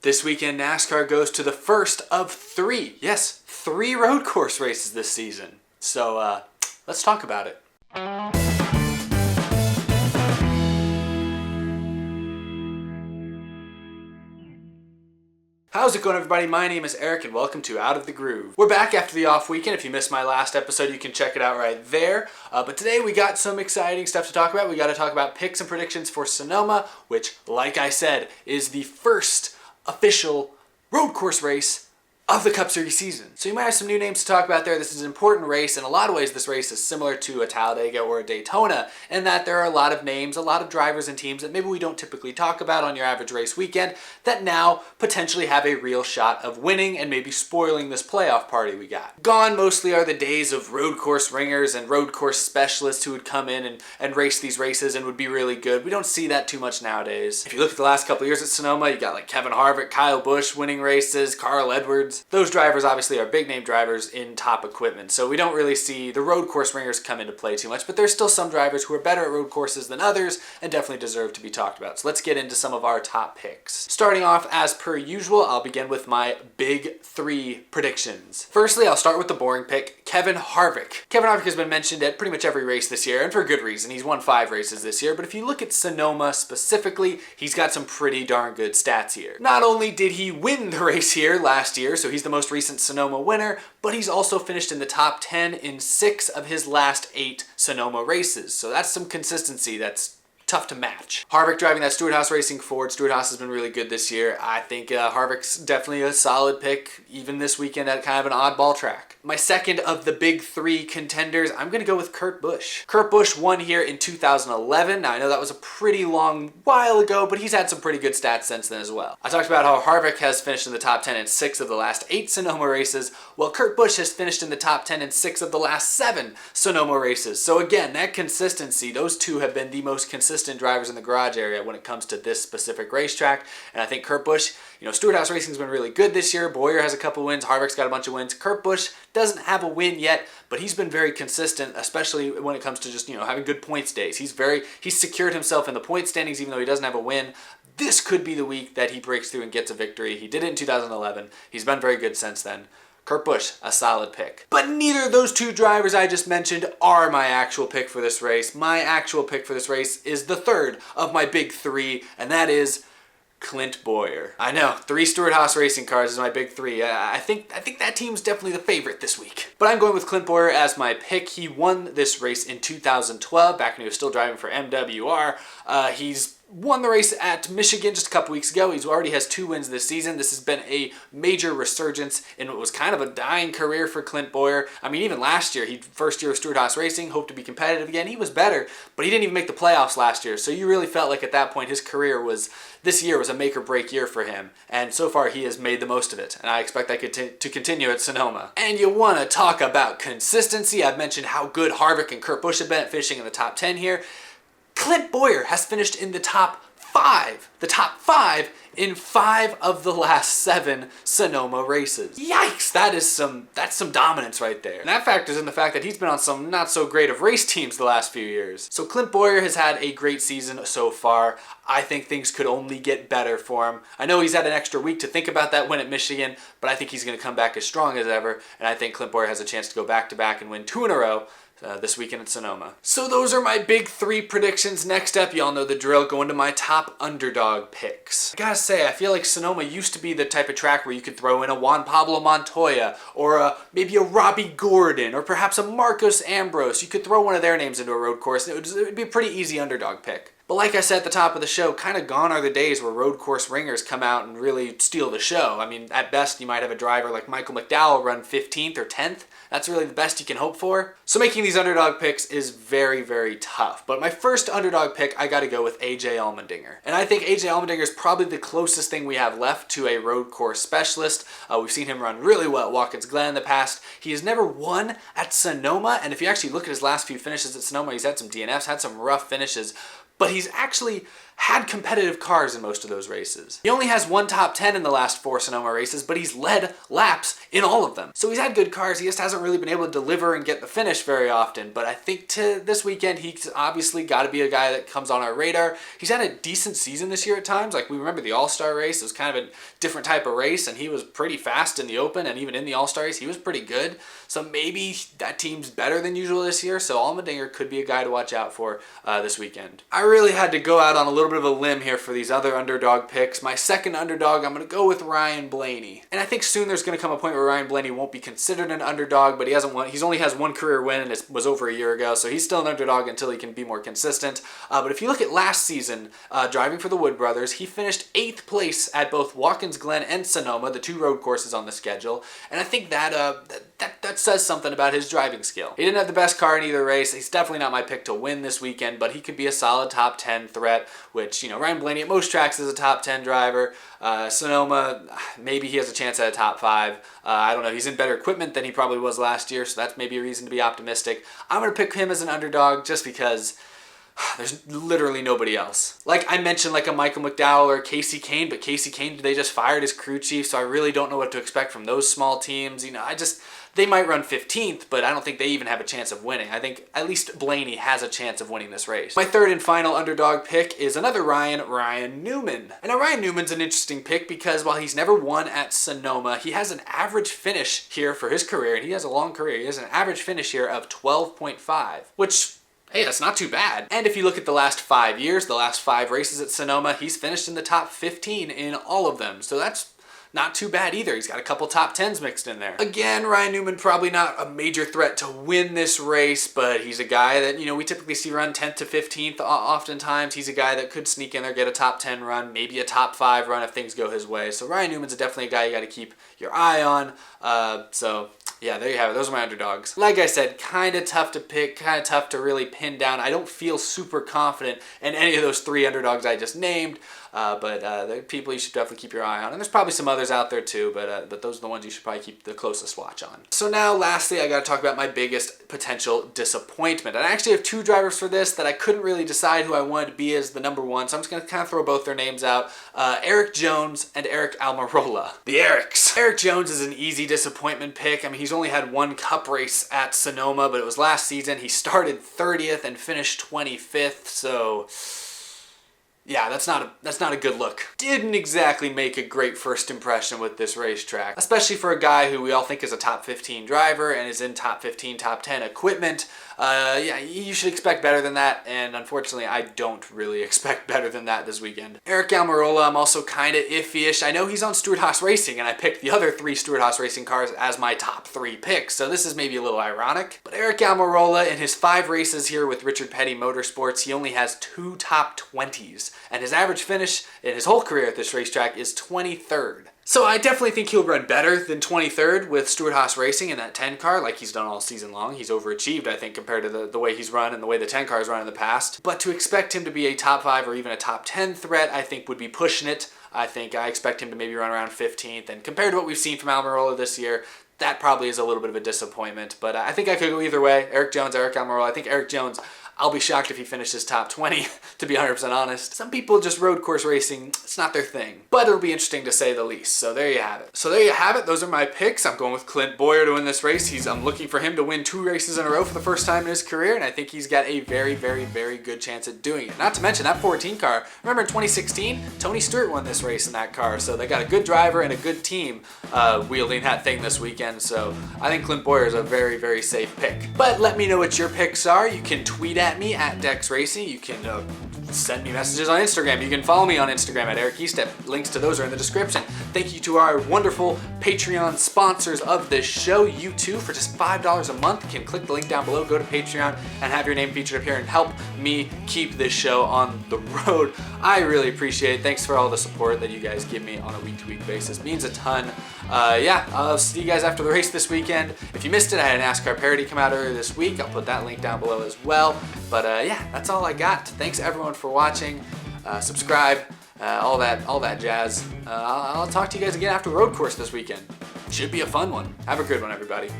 This weekend, NASCAR goes to the first of three road course races this season. So let's talk about it. How's it going, everybody? My name is Eric and welcome to Out of the Groove. We're back after the off weekend. If you missed my last episode, you can check it out right there. But today we got some exciting stuff to talk about. We got to talk about picks and predictions for Sonoma, which, like I said, is the first official road course race of the Cup Series season. So you might have some new names to talk about there. This is an important race. In a lot of ways, this race is similar to a Talladega or a Daytona in that there are a lot of names, a lot of drivers and teams that maybe we don't typically talk about on your average race weekend that now potentially have a real shot of winning and maybe spoiling this playoff party we got. Gone mostly are the days of road course ringers and road course specialists who would come in and race these races and would be really good. We don't see that too much nowadays. If you look at the last couple of years at Sonoma, you got like Kevin Harvick, Kyle Busch winning races, Carl Edwards. Those drivers obviously are big name drivers in top equipment, so we don't really see the road course ringers come into play too much, but there's still some drivers who are better at road courses than others and definitely deserve to be talked about. So let's get into some of our top picks. Starting off as per usual, I'll begin with my big three predictions. Firstly, I'll start with the boring pick, Kevin Harvick. Kevin Harvick has been mentioned at pretty much every race this year, and for good reason. He's won 5 races this year, but if you look at Sonoma specifically, he's got some pretty darn good stats here. Not only did he win the race here last year, so he's the most recent Sonoma winner, but he's also finished in the top 10 in 6 of his last 8 Sonoma races. So that's some consistency that's tough to match. Harvick driving that Stewart-Haas Racing Ford. Stewart-Haas has been really good this year. I think Harvick's definitely a solid pick, even this weekend at kind of an oddball track. My second of the big 3 contenders, I'm going to go with Kurt Busch. Kurt Busch won here in 2011. Now, I know that was a pretty long while ago, but he's had some pretty good stats since then as well. I talked about how Harvick has finished in the top 10 in 6 of the last 8 Sonoma races, while Kurt Busch has finished in the top 10 in 6 of the last 7 Sonoma races. So again, that consistency, those two have been the most consistent drivers in the garage area when it comes to this specific racetrack. And I think Kurt Busch, Stewart-Haas Racing's been really good this year. Boyer has a couple wins. Harvick's got a bunch of wins. Kurt Busch doesn't have a win yet, but he's been very consistent, especially when it comes to just, having good points days. He's secured himself in the point standings, even though he doesn't have a win. This could be the week that he breaks through and gets a victory. He did it in 2011. He's been very good since then. Kurt Busch, a solid pick. But neither of those 2 drivers I just mentioned are my actual pick for this race. My actual pick for this race is the third of my big 3, and that is Clint Bowyer. I know, 3 Stewart-Haas Racing cars is my big 3. I think that team's definitely the favorite this week. But I'm going with Clint Bowyer as my pick. He won this race in 2012, back when he was still driving for MWR. He's won the race at Michigan just a couple weeks ago. He already has 2 wins this season. This has been a major resurgence in what was kind of a dying career for Clint Bowyer. I mean, even last year, first year of Stewart-Haas Racing, hoped to be competitive again. He was better, but he didn't even make the playoffs last year. So you really felt like at that point his career this year was a make or break year for him. And so far he has made the most of it. And I expect that to continue at Sonoma. And you want to talk about consistency. I've mentioned how good Harvick and Kurt Busch have been at finishing in the top 10 here. Clint Bowyer has finished in the top 5 in 5 of the last 7 Sonoma races. Yikes, that's some dominance right there. And that factors in the fact that he's been on some not so great of race teams the last few years. So Clint Bowyer has had a great season so far. I think things could only get better for him. I know he's had an extra week to think about that win at Michigan, but I think he's going to come back as strong as ever, and I think Clint Bowyer has a chance to go back-to-back and win 2 in a row this weekend at Sonoma. So those are my big 3 predictions. Next up, y'all know the drill, going to my top underdog picks. I gotta say, I feel like Sonoma used to be the type of track where you could throw in a Juan Pablo Montoya, or maybe a Robbie Gordon, or perhaps a Marcos Ambrose. You could throw one of their names into a road course, and it would be a pretty easy underdog pick. But like I said at the top of the show, kind of gone are the days where road course ringers come out and really steal the show. I mean, at best, you might have a driver like Michael McDowell run 15th or 10th. That's really the best you can hope for. So making these underdog picks is very, very tough. But my first underdog pick, I gotta go with AJ Allmendinger. And I think AJ Allmendinger is probably the closest thing we have left to a road course specialist. We've seen him run really well at Watkins Glen in the past. He has never won at Sonoma, and if you actually look at his last few finishes at Sonoma, he's had some DNFs, had some rough finishes, but he's actually had competitive cars in most of those races. He only has one top 10 in the last 4 Sonoma races, but he's led laps in all of them. So he's had good cars, he just hasn't really been able to deliver and get the finish very often, but I think to this weekend, he's obviously got to be a guy that comes on our radar. He's had a decent season this year at times, like we remember the All-Star race, it was kind of a different type of race, and he was pretty fast in the Open, and even in the All-Star race, he was pretty good. So maybe that team's better than usual this year, so Allmendinger could be a guy to watch out for this weekend. I really had to go out on a little bit of a limb here for these other underdog picks. My second underdog, I'm going to go with Ryan Blaney. And I think soon there's going to come a point where Ryan Blaney won't be considered an underdog, but he only has one career win, and it was over a year ago, so he's still an underdog until he can be more consistent. But if you look at last season, driving for the Wood Brothers, he finished 8th place at both Watkins Glen and Sonoma, the 2 road courses on the schedule, and I think that says something about his driving skill. He didn't have the best car in either race. He's definitely not my pick to win this weekend, but he could be a solid top 10 threat, which, you know, Ryan Blaney at most tracks is a top 10 driver. Sonoma, maybe he has a chance at a top 5. I don't know. He's in better equipment than he probably was last year, so that's maybe a reason to be optimistic. I'm going to pick him as an underdog just because there's literally nobody else. Like I mentioned, like a Michael McDowell or Casey Kane, but Casey Kane, they just fired his crew chief, so I really don't know what to expect from those small teams. You know, they might run 15th, but I don't think they even have a chance of winning. I think at least Blaney has a chance of winning this race. My third and final underdog pick is another Ryan Newman. And now Ryan Newman's an interesting pick because while he's never won at Sonoma, he has an average finish here for his career, and he has a long career. He has an average finish here of 12.5, which, hey, that's not too bad. And if you look at the last 5 years, the last 5 races at Sonoma, he's finished in the top 15 in all of them. So that's not too bad either. He's got a couple top 10s mixed in there. Again, Ryan Newman probably not a major threat to win this race, but he's a guy that, you know, we typically see run 10th to 15th oftentimes. He's a guy that could sneak in there, get a top 10 run, maybe a top 5 run if things go his way. So Ryan Newman's definitely a guy you got to keep your eye on. So yeah, there you have it. Those are my underdogs. Like I said, kind of tough to pick, kind of tough to really pin down. I don't feel super confident in any of those 3 underdogs I just named, but they're people you should definitely keep your eye on. And there's probably some others out there too, but those are the ones you should probably keep the closest watch on. So now, lastly, I got to talk about my biggest potential disappointment. And I actually have 2 drivers for this that I couldn't really decide who I wanted to be as the number 1, so I'm just going to kind of throw both their names out. Eric Jones and Eric Almirola. The Erics. Eric Jones is an easy disappointment pick. I mean, he's only had 1 cup race at Sonoma, but it was last season. He started 30th and finished 25th, so yeah, that's not a good look. Didn't exactly make a great first impression with this racetrack, especially for a guy who we all think is a top 15 driver and is in top 15, top 10 equipment. Yeah, you should expect better than that, and unfortunately, I don't really expect better than that this weekend. Eric Almirola, I'm also kind of iffy-ish. I know he's on Stewart-Haas Racing, and I picked the other 3 Stewart-Haas Racing cars as my top 3 picks, so this is maybe a little ironic. But Eric Almirola, in his 5 races here with Richard Petty Motorsports, he only has 2 top 20s, and his average finish in his whole career at this racetrack is 23rd. So I definitely think he'll run better than 23rd with Stewart-Haas Racing in that 10 car like he's done all season long. He's overachieved, I think, compared to the way he's run and the way the 10 cars run in the past. But to expect him to be a top 5 or even a top 10 threat, I think would be pushing it. I expect him to maybe run around 15th. And compared to what we've seen from Almirola this year, that probably is a little bit of a disappointment. But I think I could go either way. Eric Jones, Eric Almirola. I think Eric Jones, I'll be shocked if he finishes top 20, to be 100% honest. Some people just road course racing, it's not their thing. But it'll be interesting to say the least. So there you have it. Those are my picks. I'm going with Clint Bowyer to win this race. I'm looking for him to win 2 races in a row for the first time in his career, and I think he's got a very, very, very good chance at doing it. Not to mention that 14 car. Remember in 2016, Tony Stewart won this race in that car, so they got a good driver and a good team wielding that thing this weekend. So I think Clint Bowyer is a very, very safe pick. But let me know what your picks are. You can tweet at me at Dex Racing. You can send me messages on Instagram. You can follow me on Instagram at Eric Estepp. Links to those are in the description. Thank you to our wonderful Patreon sponsors of this show. You too, for just $5 a month, can click the link down below, go to Patreon, and have your name featured up here and help me keep this show on the road. I really appreciate it. Thanks for all the support that you guys give me on a week-to-week basis. It means a ton. Yeah, I'll see you guys after the race this weekend. If you missed it, I had a NASCAR parody come out earlier this week. I'll put that link down below as well. But yeah, that's all I got. Thanks everyone for watching. Subscribe, all that jazz. I'll talk to you guys again after the road course this weekend. Should be a fun one. Have a good one, everybody.